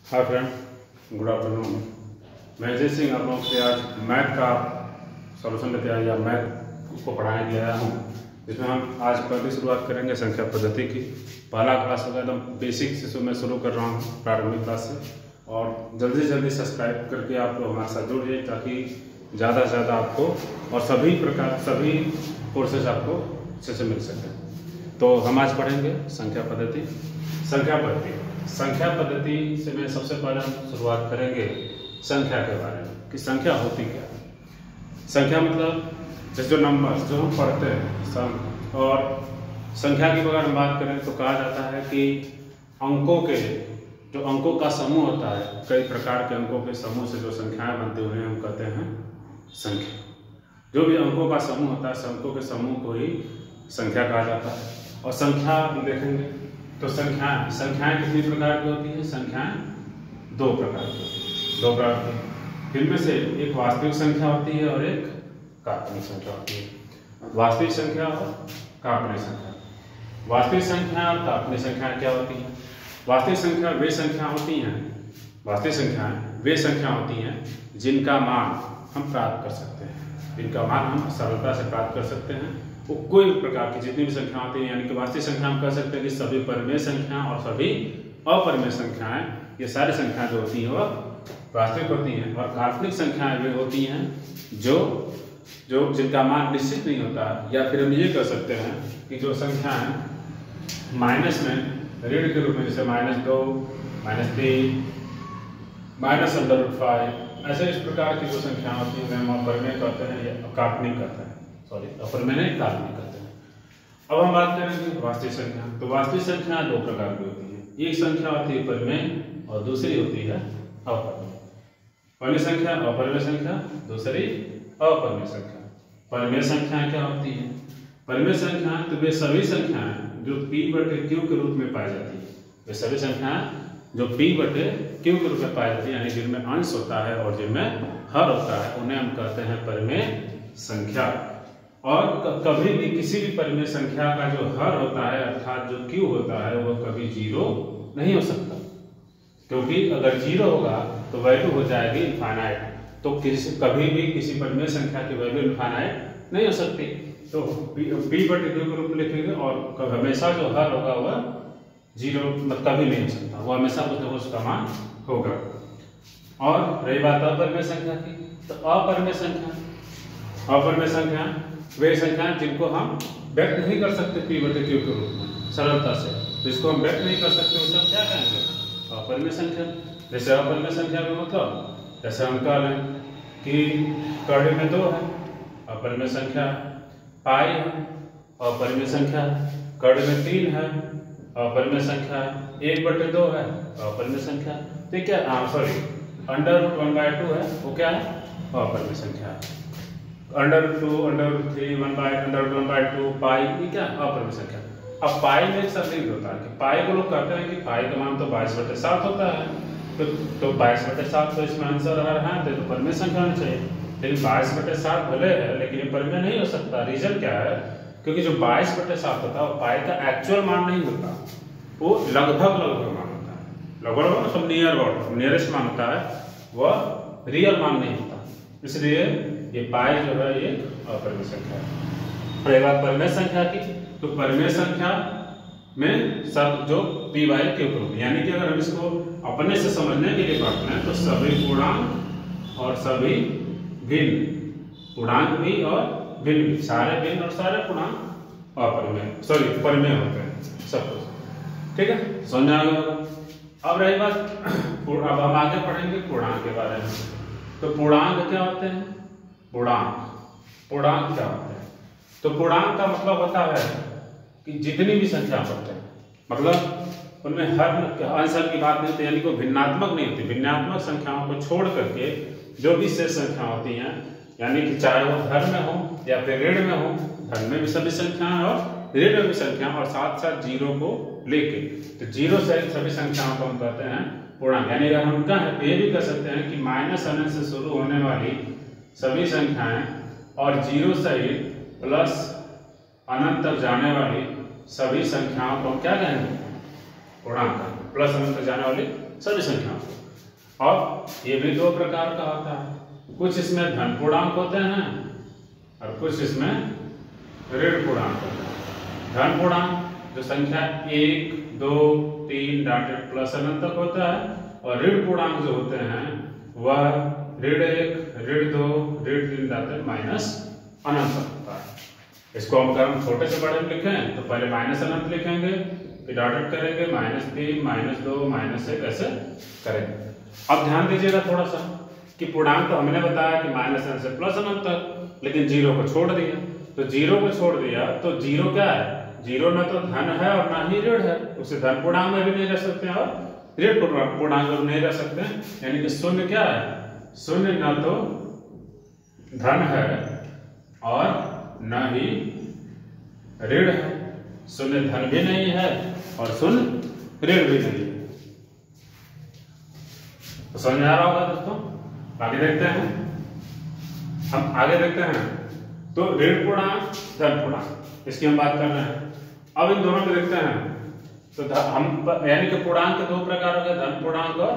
Hi friend, good afternoon. मैं अजय सिंह आप लोगों से आज मैथ का सॉल्यूशन लेते आया या मैथ को पढ़ाने के लिए आया हूँ, जिसमें हम आज पहली शुरुआत करेंगे संख्या पद्धति की। पहला क्लास होगा एकदम बेसिक से मैं शुरू कर रहा हूँ प्रारंभिक क्लास से, और जल्दी से जल्दी सब्सक्राइब करके आप लोग हमारे साथ जुड़ जाइए ताकि ज़्यादा से ज़्यादा आपको और सभी कोर्सेज आपको अच्छे से मिल सकें। तो हम आज पढ़ेंगे संख्या पद्धति। संख्या पद्धति से मैं सबसे पहले हम शुरुआत करेंगे संख्या के बारे में कि संख्या होती क्या है। संख्या मतलब जैसे जो नंबर जो हम पढ़ते हैं और संख्या की अगर हम बात करें तो कहा जाता है कि अंकों का समूह होता है, कई प्रकार के अंकों के समूह से जो संख्याएं बनती हैं उन्हें हम कहते हैं संख्या। जो भी अंकों का समूह होता है, अंकों के समूह को ही संख्या कहा जाता है। और संख्या देखेंगे तो संख्याएं कितनी प्रकार की होती है? संख्याएं दो प्रकार की। इनमें से एक वास्तविक संख्या होती है और एक काल्पनिक संख्या होती है। वास्तविक संख्या और काल्पनिक संख्या। वास्तविक संख्या और काल्पनिक संख्या क्या होती है? वास्तविक संख्या वे संख्या होती हैं जिनका मान हम प्राप्त कर सकते हैं, जिनका मान हम सरलता से प्राप्त कर सकते हैं। वो कोई प्रकार की जितनी भी संख्या होती है, यानी कि वास्तविक संख्या हम कह सकते हैं कि सभी परिमेय संख्या और सभी अपरिमेय संख्याएं, ये सारी संख्याएं जो होती हैं वह वास्तविक होती हैं। और काल्पनिक संख्याएं वे होती हैं जो जिनका मान निश्चित नहीं होता, या फिर हम ये कह सकते हैं कि जो संख्याएं माइनस में ऋण के रूप में, जैसे -2, -3, -√5, ऐसे इस प्रकार की जो संख्या होती है हम अपरिमेय कहते हैं या काल्पनिक कहते हैं। अपरिमेय नहीं, काल्पनिक कहते हैं। अब हम बात करेंगे वास्तविक संख्या। तो वास्तविक संख्या दो प्रकार की होती है। एक संख्या होती है परिमेय और दूसरी होती है अपरिमेय। परिमेय संख्या, अपरिमेय संख्या, दूसरी अपरिमेय संख्या। परिमेय संख्याएं क्या होती है? परिमेय संख्याएं तो वे सभी संख्याएं जो P/Q के रूप में पाई जाती है। वे सभी संख्याएं जो P/Q के रूप में पाई जाती है, यानी जिनमें अंश होता है और जिनमें हर होता है, उन्हें हम कहते हैं परिमेय संख्या। और कभी भी किसी भी परिमेय संख्या का जो हर होता है अर्थात जो Q होता है वह कभी 0 नहीं हो सकता, क्योंकि अगर 0 होगा तो वैल्यू हो जाएगी इनफाइनाइट। तो कभी भी किसी परिमेय संख्या की वैल्यू इनफाइनाइट नहीं हो सकती। तो P/Q के रूप में लिखेंगे और हमेशा जो हर होगा वह 0 कभी नहीं हो सकता, वो हमेशा कुछ ना कुछ का मान होगा। और रही बात अपरिमेय संख्या की, तो अपरिमेय संख्या वे संख्या जिनको हम व्यक्त नहीं कर सकते P/Q के रूप में सरलता से, तो इसको हम व्यक्त नहीं कर सकते, वो सब क्या कहेंगे? अपरिमेय संख्या। जैसे अपरिमेय संख्या का मतलब, जैसे हम कह लें कि कड़ी में 2 है, अपरिमेय संख्या। पाई है, अपरिमेय संख्या। कड़ी में 3 है, अपरिमेय संख्या। 1/2 है, अपरिमेय संख्या। ठीक है, √1/2 है, वो क्या है? अपरिमेय संख्या। √2, √3, 1/2 पाई, ये क्या? अपरिमेय संख्या। अब पाई में एक शब्द होता है कि पाई को लोग कहते हैं कि पाई का मान तो 22/7 होता है, तो 22/7 तो इसमें आंसर आ रहा है, तो परिमेय संख्या होनी चाहिए। लेकिन 22/7 भले है, लेकिन ये परिमेय नहीं हो सकता। रीजन क्या है? क्योंकि जो 22/7 होता है वो पाई का एक्चुअल मान नहीं होता, वो लगभग मान होता है। लगभग मतलब नियरेस्ट मान होता है, वह रियल मान नहीं होता। इसलिए ये पाई जो है ये अपरिमेय संख्या है। रही बात परिमेय संख्या की, तो परिमेय संख्या में सब जो P/Q के रूप में, यानी कि अगर हम इसको अपने से समझने के लिए बात करें तो सभी पूर्णांक और सभी भिन्न, पूर्णांक भी और भिन्न भी, सारे भिन्न और सारे पूर्णांक परिमेय होते हैं सब कुछ। ठीक है, समझ आ गया होगा। अब रही बात, अब हम आगे पढ़ेंगे पूर्णांक के बारे में। तो पूर्णांक क्या होते हैं? पूर्णांक क्या होते हैं? तो पूर्णांक का मतलब होता है कि जितनी भी संख्या पढ़ते हैं, मतलब उनमें हर अंश की बात नहीं होती, यानी कोई भिन्नात्मक नहीं होती। भिन्नात्मक संख्याओं को छोड़ करके जो भी शेष संख्या होती हैं, यानी कि चाहे वो धन में हो या फिर ऋण में हो, धन में भी सभी संख्याएं और ऋण में भी संख्या, और साथ साथ 0 को लेके, तो 0 से सभी संख्याओं को हम कहते हैं पूर्णांक। यानी अगर हम कहें तो ये भी कह सकते हैं कि -अनंत से शुरू होने वाली सभी संख्याएं और 0 सहित प्लस अनंत तक जाने वाली सभी संख्याओं को हम क्या कहेंगे? पूर्णांक प्लस अनंत जाने वाली सभी संख्याओं को। और ये भी दो प्रकार का होता है, कुछ इसमें धन पूर्णांक होते हैं और कुछ इसमें ऋण पूर्णांक होते हैं। धन पूर्णांक जो संख्या 1, 2, 3 डॉटेड प्लस अनंत तक होता है, और ऋण पूर्णांक जो होते हैं वह ऋण 1, ऋण 2, ऋण 3 डॉटेड माइनस अनंत तक होता है। इसको हम अगर हम छोटे से बड़े में लिखें तो पहले माइनस अनंत लिखेंगे, फिर डॉटेड करेंगे -3, -2, -1 ऐसे करेंगे। अब ध्यान दीजिएगा थोड़ा सा कि पूर्णांक तो हमने बताया कि माइनस अनंत से प्लस अनंत तक, लेकिन जीरो को छोड़ दिया। तो जीरो को छोड़ दिया तो जीरो क्या है, जीरो ना तो धन है और ना ही ऋण है, उसे धन पूर्णांक में भी नहीं रह सकते और ऋण पूर्णांक में नहीं रह सकते। यानी कि शून्य क्या है, शून्य ना तो धन है और न ही ऋण है। शून्य धन भी नहीं है और शून्य ऋण भी नहीं है। तो समझ में आ रहा होगा दोस्तों। आगे देखते हैं, हम आगे देखते हैं। तो ऋण पूर्णांक, धन पूर्णांक, इसकी हम बात कर रहे हैं। अब इन दोनों में देखते हैं। तो हम यानी कि पूर्णांक के दो प्रकार हो गए, धन पूर्णांक और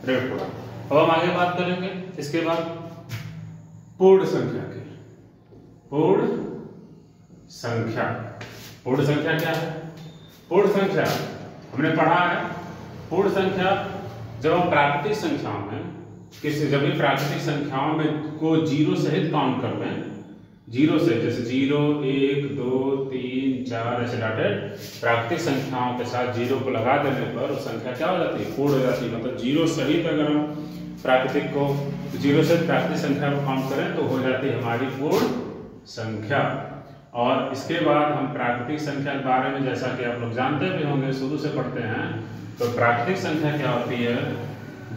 ऋण पूर्णांक। अब हम आगे बात करेंगे इसके बाद पूर्ण संख्या की। पूर्ण संख्या, पूर्ण संख्या क्या है? पूर्ण संख्या हमने पढ़ा है। पूर्ण संख्या जब हम प्राकृतिक संख्याओं में जब भी प्राकृतिक संख्याओं में को जीरो सहित काउंट कर लें, जीरो से जैसे 0, 1, 2, 3, 4 ऐसे डॉटेड प्राकृतिक संख्याओं के साथ जीरो को लगा देने पर वो संख्या क्या हो जाती है, पूर्ण हो जाती है। मतलब जीरो सहित अगर हम प्राकृतिक को जीरो से प्राकृतिक संख्या को काउंट करें तो हो जाती है हमारी पूर्ण संख्या। और इसके बाद हम प्राकृतिक संख्या के बारे में जैसा कि आप लोग जानते भी होंगे, शुरू से पढ़ते हैं, तो प्राकृतिक संख्या क्या होती है,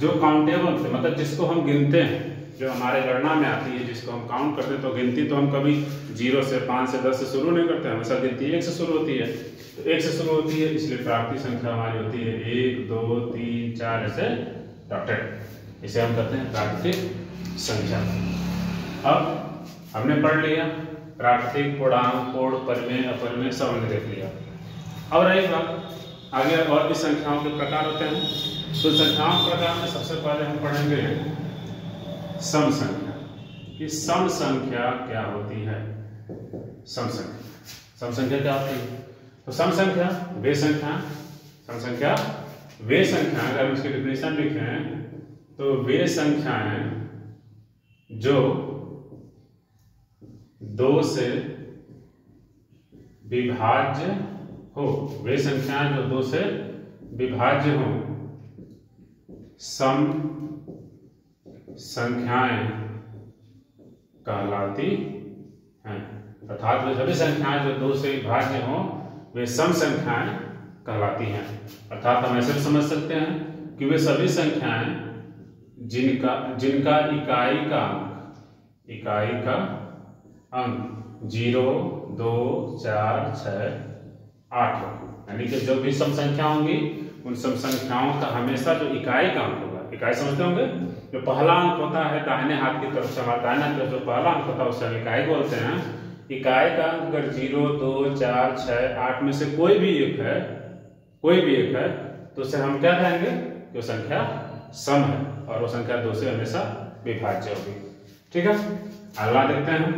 जो काउंटेबल थे, मतलब जिसको हम गिनते हैं, जो हमारे गणना में आती है, जिसको हम काउंट करते हैं। तो गिनती तो हम कभी 0 से 5 से 10 से शुरू नहीं करते, हमेशा गिनती 1 से शुरू होती है। तो 1 से शुरू होती है, इसलिए प्राकृतिक संख्या हमारी होती है 1, 2, 3, 4 ऐसे डॉटेड। इसे हम कहते हैं प्राकृतिक संख्या। अब हमने पढ़ लिया प्राकृतिक, पूर्णांक, पूर्ण, परिमेय, अपरिमेय सब हमने देख लिया। अब रही बात आगे और भी संख्याओं के प्रकार होते हैं। तो संख्याओं के प्रकार में सबसे पहले हम पढ़ेंगे सम संख्या कि सम संख्या क्या होती है। सम संख्या क्या होती है? तो सम संख्या वे संख्या, सम संख्या वे संख्या, अगर हम इसकी डेफिनेशन लिखें तो वे संख्याएं जो 2 से विभाज्य हो, वे संख्याएं जो 2 से विभाज्य हो, सम संख्याएं कहलाती हैं। अर्थात वे सभी संख्याएं जो 2 से विभाज्य हो वे सम संख्याएं कहलाती हैं। अर्थात हम ऐसे भी समझ सकते हैं कि वे सभी संख्याएं जिनका इकाई का अंक 0, 2, 4, 6, 8 यानी कि जो भी सम संख्या होंगी उन सम संख्याओं का हमेशा जो इकाई का अंक होगा, इकाई समझते होंगे, जो पहला अंक होता है दाहिने हाथ की तरफ से, हमारा दाहिना तरफ जो पहला अंक होता है उसे हम इकाई बोलते हैं। इकाई का अंक अगर 0, 2, 4, 6, 8 में से कोई भी एक है, तो उसे हम क्या कहेंगे कि वो संख्या सम है और वो संख्या 2 से हमेशा विभाज्य होगी। ठीक है, अगला देखते हैं।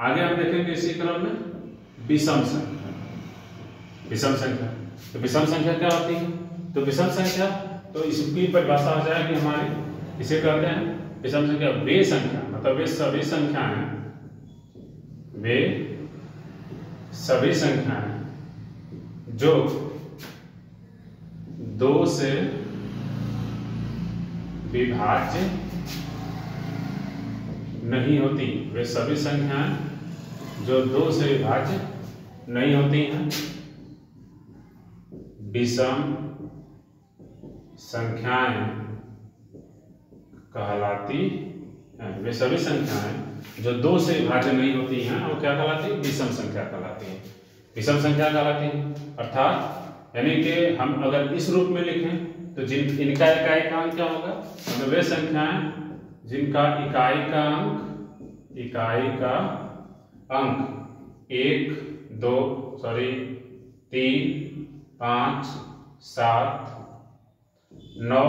आगे हम देखेंगे इसी क्रम में विषम संख्या। विषम संख्या, तो विषम संख्या क्या होती है? तो विषम संख्या, तो इसकी परिभाषा हो जाएगी हमारी, इसे कहते हैं विषम संख्या वे संख्या, मतलब वे सभी संख्याएं जो 2 से विभाज्य नहीं होती, वे सभी संख्याएं जो 2 से विभाज्य नहीं होती हैं, विषम संख्याएं कहलाती हैं। वे सभी संख्याएं जो 2 से विभाज्य नहीं होती हैं वो क्या कहलाती है? विषम संख्या कहलाती है। विषम संख्या कहलाती है अर्थात यानी कि हम अगर इस रूप में लिखें तो इनका इकाई का अंक क्या होगा? मतलब वे संख्याएं जिनका इकाई का अंक 1, 2, 3, 5, 7 9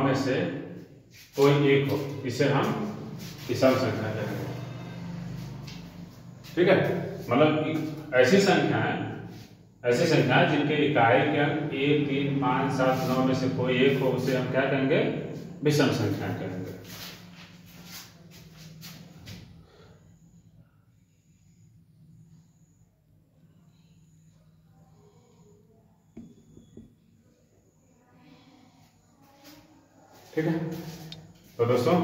में से कोई एक हो, इसे हम विषम संख्या कहेंगे। ठीक है, मतलब ऐसी संख्या जिनके इकाई के अंक 1 3 5 7 9 में से कोई एक हो, उसे हम क्या कहेंगे? विषम संख्या कहेंगे। ठीक है, तो दोस्तों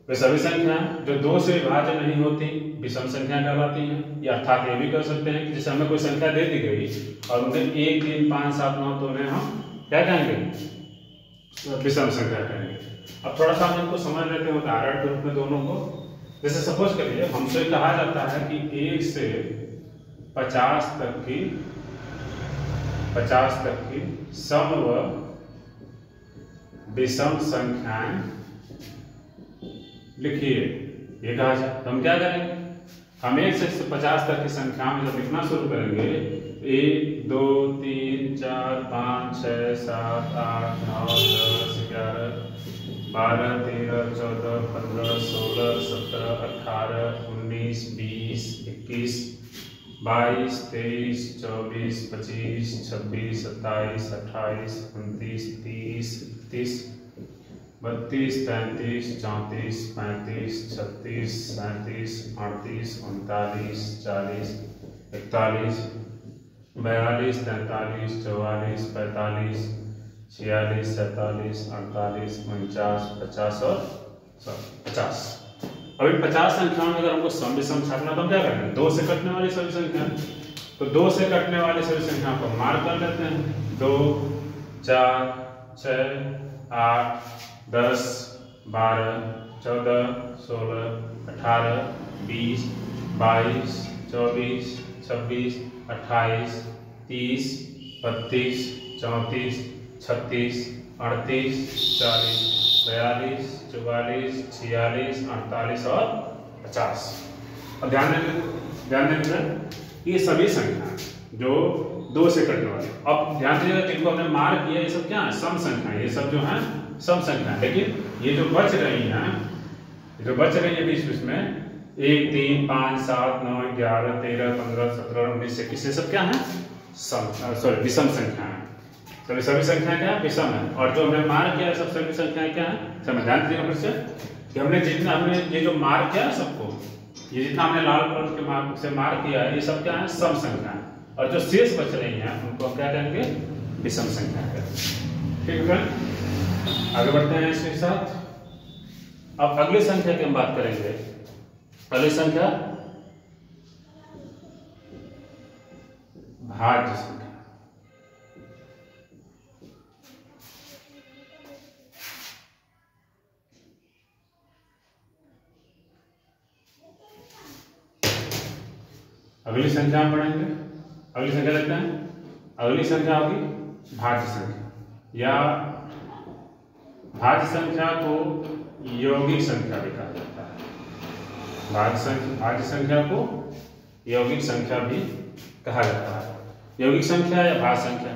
वे सभी संख्या जो 2 से विभाज्य नहीं होती विषम संख्या कहलाती हैं। या अर्थात ये भी कर सकते हैं कि जैसे हमें कोई संख्या दे दी गई और उन्हें 1 3 5 7 9, तो उन्हें हम क्या कहेंगे? विषम संख्या कहेंगे। अब थोड़ा सा हम इनको समझ लेते हैं उदाहरण के रूप में दोनों को। जैसे सपोज करिए हमसे कहा जाता है कि 1 से 50 तक की सम व विषम संख्याएं लिखिए, ये कहा जाए। तो हम क्या करेंगे? हम 1 से 50 तक की संख्या में जब लिखना शुरू करेंगे, 1 2 3 4 5 6 7 8 9 10 11 12 13 14 15 16 17 18 19 20 21 22 23 24 25 26 27 28 29 30 31 32 33 34 35 36 37 38 39 40 41 42 43 44 45 46 47 48 49 50 और 50। अब इन 50 संख्याओं में अगर हमको सम विषम छापना तो हम क्या करेंगे? 2 से कटने वाली सभी संख्या, तो 2 से कटने वाली सभी संख्याओं को मार्क कर लेते हैं। 2 4 6 8 10 12 14 16 18 20 22 24 26 28 30 32 34 36 38 40 42 44 46 48 और 50। और ध्यान देंगे ये सभी संख्या जो 2 से कटने वाली। अब ध्यान दीजिएगा जिनको हमने मार्क किया ये सब क्या है? सम संख्या। ये सब जो है सम संख्या। लेकिन ये जो बच रही है बीच में 1 3 5 7 9 11 13 15 17 19 21 ये सब क्या है? विषम संख्या है। सभी संख्या क्या है? विषम है। और जो हमने मार्क किया सब सभी संख्याएं क्या है? समय ध्यान दीजिएगा फिर से कि हमने ये जो मार्क किया सबको, ये जितना हमने लाल कलर के मार्क से मार्क किया है, ये सब क्या है? सम संख्या है। और जो शेष बच रही हैं उनको हम क्या कहेंगे? विषम संख्या कहेंगे। ठीक है, आगे बढ़ते हैं इसके साथ। अब अगली संख्या की हम बात करेंगे। अगली संख्या भाज्य संख्या। अगली संख्या हम पढ़ेंगे। अगली संख्या देखते हैं। अगली संख्या होगी भाज्य संख्या, या भाज्य संख्या को यौगिक संख्या भी कहा जाता है। भाज्य संख्या को यौगिक संख्या भी कहा जाता है। यौगिक संख्या या भाज्य संख्या,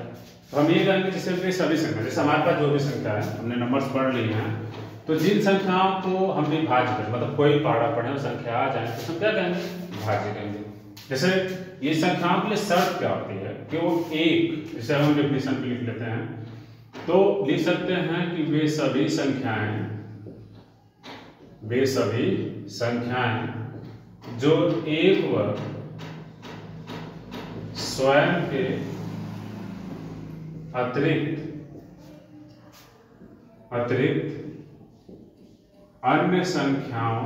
तो हम ये कहेंगे जैसे वे सभी संख्या, जैसे हमारे पास जो भी संख्या है हमने नंबर्स पढ़ लिए हैं, तो जिन संख्याओं को हम भी भाज्य करें, मतलब कोई पढ़ा पढ़े और संख्या आ जाए तो संख्या कहेंगे भाज्य कहेंगे। जैसे ये संख्याओं के लिए शर्त क्या होती है कि वो एक, जैसे हम डेफिनेशन पे लिख लेते हैं तो लिख सकते हैं कि वे सभी संख्याएं जो एक व स्वयं के अतिरिक्त अन्य संख्याओं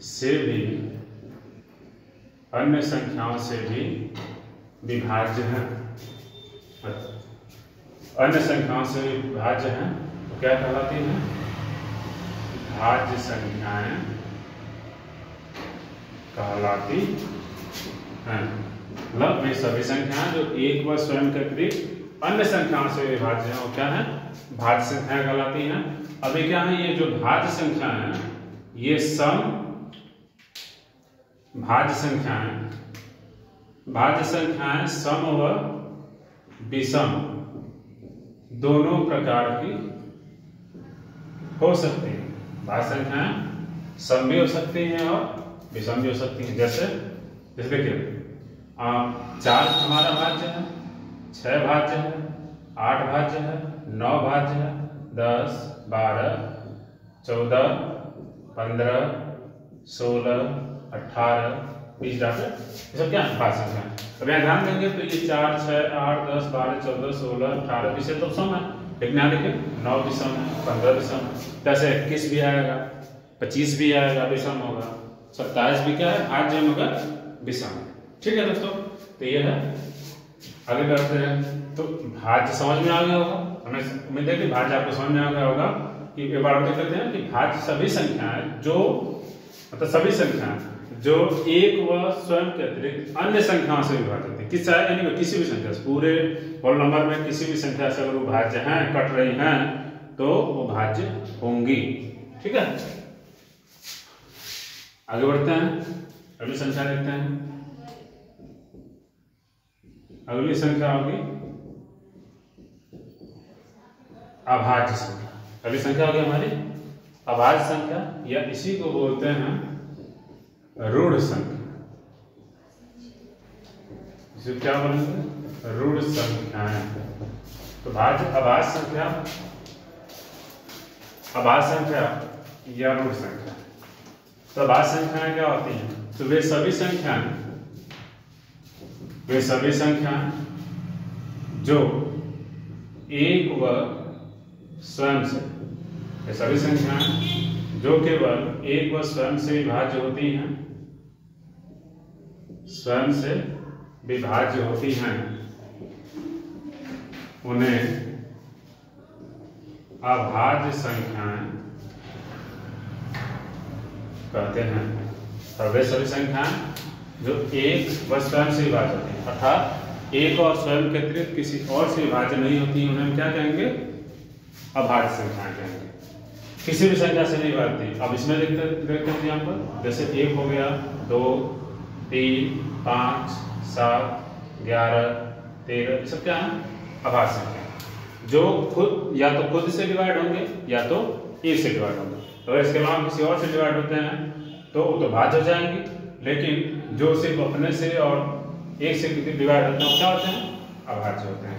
से भी विभाज्य हैं। अन्य संख्याओं से विभाज्य हैं तो क्या कहलाती हैं? भाज्य संख्याएं कहलाती हैं। मतलब वे सभी संख्याएं जो एक व स्वयं के अतिरिक्त अन्य संख्याओं से विभाज्य हैं वो क्या है? भाज्य संख्याएं कहलाती हैं। अभी क्या है? ये जो भाज्य संख्या है ये सम भाज्य संख्याएं भाज्य संख्याएं सम व विषम दोनों प्रकार की हो सकती हैं। भाज्य संख्याएं सम भी हो सकती हैं और विषम भी हो सकती हैं। जैसे देखिए 4 हमारा भाज्य है, 6 भाज्य है, 8 भाज्य है, 9 भाज्य है, 10, 12, 14, 15, 16, 18, 20 डाटे ये सब क्या है भाज्य संख्या। अब यहाँ ध्यान देंगे तो ये 4, 6, 8, 10, 12, 14, 16, 18, 20 तो सम है, लेकिन यहाँ देखिए 9 भी सम है, 15 भी सम है, 10 21 भी आएगा, 25 भी आएगा, विषम होगा, 27 भी क्या है भाज्य होगा, विषम। ठीक है दोस्तों, तो ये है। आगे बढ़ते हैं तो भाज्य समझ में आ गया होगा, हमें उम्मीद है कि भाज्य आपको समझ में आ गया होगा कि एक बार देख लेते हैं कि भाज्य सभी संख्याएं जो मतलब सभी संख्याएं जो एक व स्वयं के अतिरिक्त अन्य संख्याओं से विभाजित है, किस यानी किसी भी संख्या से, पूरे होल नंबर में किसी भी संख्या से अगर वो भाज्य हैं, कट रही हैं तो वो भाज्य होंगी। ठीक है, आगे बढ़ते हैं, अगली संख्या देखते हैं। अगली संख्या होगी अभाज्य संख्या। अगली संख्या होगी हमारी अभाज्य संख्या, या इसी को बोलते हैं रूढ़ संख्या। इसे क्या बोलेंगे, रूढ़ संख्याएं। तो अभाज्य संख्या, अभाज्य संख्या या रूढ़ संख्या। तो अभाज्य संख्याएं क्या होती हैं, तो वे सभी संख्याएं जो एक व स्वयं से, ये सभी संख्याएं जो केवल एक व स्वयं से विभाज्य होती हैं, स्वयं से विभाज्य होती हैं, उन्हें अभाज्य संख्याएं कहते हैं। और वे सभी संख्याएं जो एक व स्वयं से विभाज्य होती हैं, अर्थात एक और स्वयं के अतिरिक्त किसी और से विभाज्य नहीं होती, उन्हें हम क्या कहेंगे, अभाज्य संख्याएं कहेंगे। किसी भी संख्या से नहीं विभाज्य। अब इसमें देखते हैं यहाँ पर, जैसे 1 हो गया, 2, 3, 5, 7, 11, 13, ये सब क्या है अभाज्य संख्या, जो खुद या तो खुद से डिवाइड होंगे या तो एक से डिवाइड होंगे। अगर इसके अलावा किसी और से डिवाइड होते हैं तो वो तो भाज्य हो जाएंगी, लेकिन जो सिर्फ अपने से और एक से डिवाइड होते हैं वो क्या होते हैं, अभाज्य होते हैं।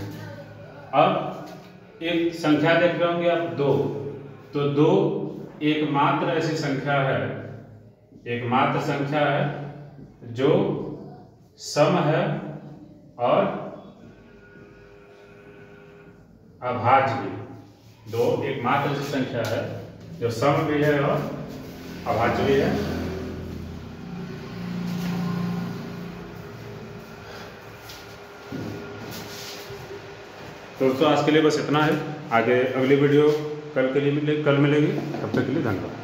अब एक संख्या देख रहे होंगे आप 2, तो 2 एकमात्र ऐसी संख्या है, एकमात्र संख्या है जो सम है और अभाज्य भी। 2 एकमात्र ऐसी संख्या है जो सम भी है और अभाज्य भी है। तो दोस्तों आज के लिए बस इतना है। आगे अगली वीडियो कल मिलेगी। तब तक के लिए धन्यवाद।